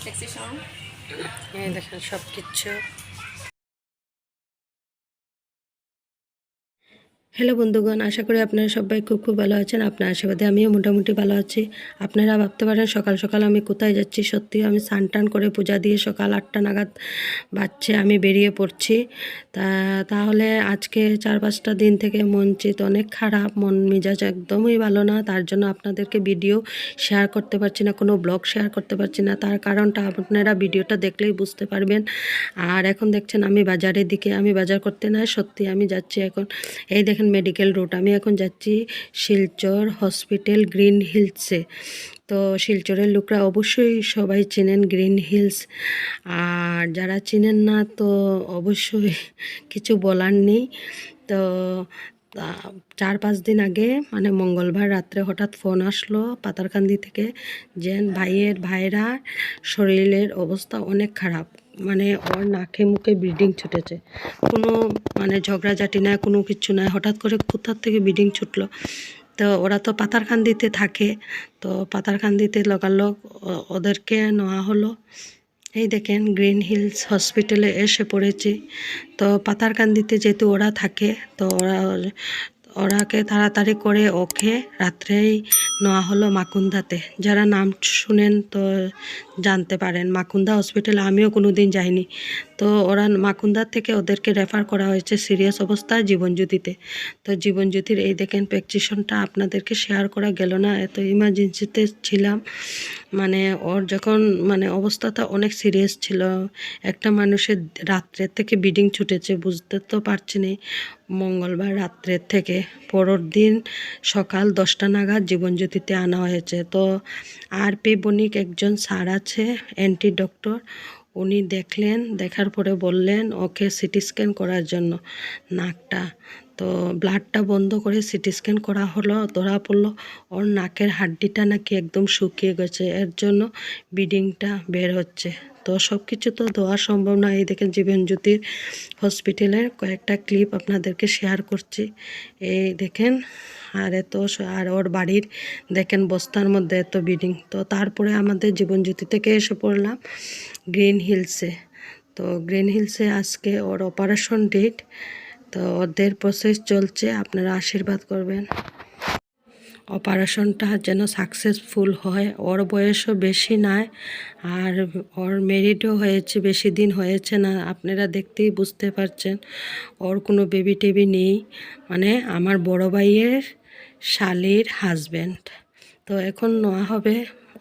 Taxation এই দেখেন সব কিছু। হ্যালো বন্ধুগণ, আশা করি আপনারা সবাই খুব খুব ভালো আছেন। আপনার আশীর্বাদে আমিও মোটামুটি ভালো আছি। আপনারা ভাবতে পারেন সকাল সকাল আমি কোথায় যাচ্ছি। সত্যি আমি স্নান টান করে পূজা দিয়ে সকাল 8টা নাগাদ বাজছে আমি বেরিয়ে পড়ছি। তাহলে আজকে 4-5টা দিন থেকে মন চিত অনেক খারাপ, মন মেজাজ একদমই ভালো না। তার জন্য আপনাদেরকে ভিডিও শেয়ার করতে পারছি না, কোনো ব্লগ শেয়ার করতে পারছি না। তার কারণটা আপনারা ভিডিওটা দেখলেই বুঝতে পারবেন। আর এখন দেখছেন আমি বাজারের দিকে, আমি বাজার করতে নয়, সত্যি আমি যাচ্ছি এখন। এই দেখেন মেডিকেল রোড, আমি এখন যাচ্ছি শিলচর হসপিটাল গ্রিন হিলসে। তো শিলচরের লোকরা অবশ্যই সবাই চেনেন গ্রিন হিলস, আর যারা চেনেন না তো অবশ্যই কিছু বলার নেই। তো 4-5 দিন আগে মানে মঙ্গলবার রাত্রে হঠাৎ ফোন আসলো পাতারকান্দি থেকে যে ভাইয়েরা শরীরের অবস্থা অনেক খারাপ, মানে ওর নাকে মুখে ব্লিডিং ছুটেছে। কোনো মানে ঝগড়াঝাটি নাই, কোনো কিছু নাই, হঠাৎ করে কোথার থেকে ব্লিডিং ছুটলো। তো ওরা তো পাতারকান্দিতে থাকে, তো পাতারকান্দিতে লগালগ ওদেরকে নেওয়া হলো। এই দেখেন গ্রিন হিলস হসপিটালে এসে পড়েছি। তো পাতারকান্দিতে যেহেতু ওরা থাকে, তো ওরাকে তাড়াতাড়ি করে ওকে রাত্রেই নেওয়া হলো মাকুন্দাতে। যারা নাম শুনেন তো জানতে পারেন, মাকুন্দা হসপিটালে আমিও কোনো দিন যাইনি। তো ওরা মাকুন্দার থেকে ওদেরকে রেফার করা হয়েছে সিরিয়াস অবস্থায় জীবনজ্যোতিতে। তো জীবনজ্যোতির এই দেখেন প্রেসক্রিপশনটা আপনাদেরকে শেয়ার করা গেল না, এত ইমার্জেন্সিতে ছিলাম। মানে ওর যখন মানে অবস্থাটা অনেক সিরিয়াস ছিল, একটা মানুষের রাত্রের থেকে ব্লিডিং ছুটেছে, বুঝতে তো পারছি না। মঙ্গলবার রাত্রের থেকে পরের দিন সকাল 10টা নাগাদ জীবনজ্যোতিতে আনা হয়েছে। তো আরপি বণিক একজন স্যার আছে, এন্টি ডক্টর, উনি দেখলেন, দেখার পরে বললেন ওকে সিটি স্ক্যান করার জন্য নাকটা। তো ব্লাডটা বন্ধ করে সিটি স্ক্যান করা হলো, ধরা পড়লো ওর নাকের হাড্ডিটা নাকি একদম শুকিয়ে গেছে, এর জন্য ব্লিডিংটা বের হচ্ছে। তো সব কিছু তো দেওয়া সম্ভব না। এই দেখেন জীবনজ্যোতির হসপিটালের কয়েকটা ক্লিপ আপনাদেরকে শেয়ার করছি। এই দেখেন, আর ওর বাড়ির দেখেন বস্তার মধ্যে এত ব্লিডিং। তো তারপরে আমাদের জীবনজ্যোতি থেকে এসে পড়লাম গ্রিন হিলসে। তো গ্রিন হিলসে আজকে ওর অপারেশন ডেট, তো ওদের প্রসেস চলছে, আপনারা আশীর্বাদ করবেন অপারেশনটা যেন সাকসেসফুল হয়। ওর বয়সও বেশি নয়, আর ওর মেরিডও হয়েছে, বেশি দিন হয়েছে না, আপনারা দেখতেই বুঝতে পারছেন। ওর কোনো বেবি টেবি নেই, মানে আমার বড় ভাইয়ের শালির হাজব্যান্ড। তো এখন নেওয়া হবে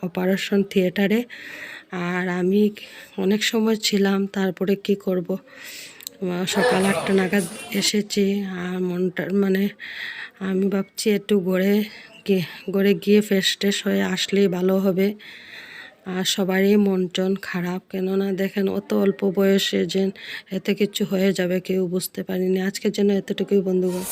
অপারেশন থিয়েটারে। আর আমি অনেক সময় ছিলাম, তারপরে কি করব, সকাল 8টা নাগাদ এসেছি। আর মনটা মানে আমি ভাবছি একটু ঘরে গিয়ে ফ্রেশ ট্রেশ হয়ে আসলেই ভালো হবে। আর সবারই মন টন খারাপ, কেননা দেখেন অত অল্প বয়সে যে এতে কিছু হয়ে যাবে কেউ বুঝতে পারিনি। আজকের জন্য এতটুকুই বন্ধুগণ।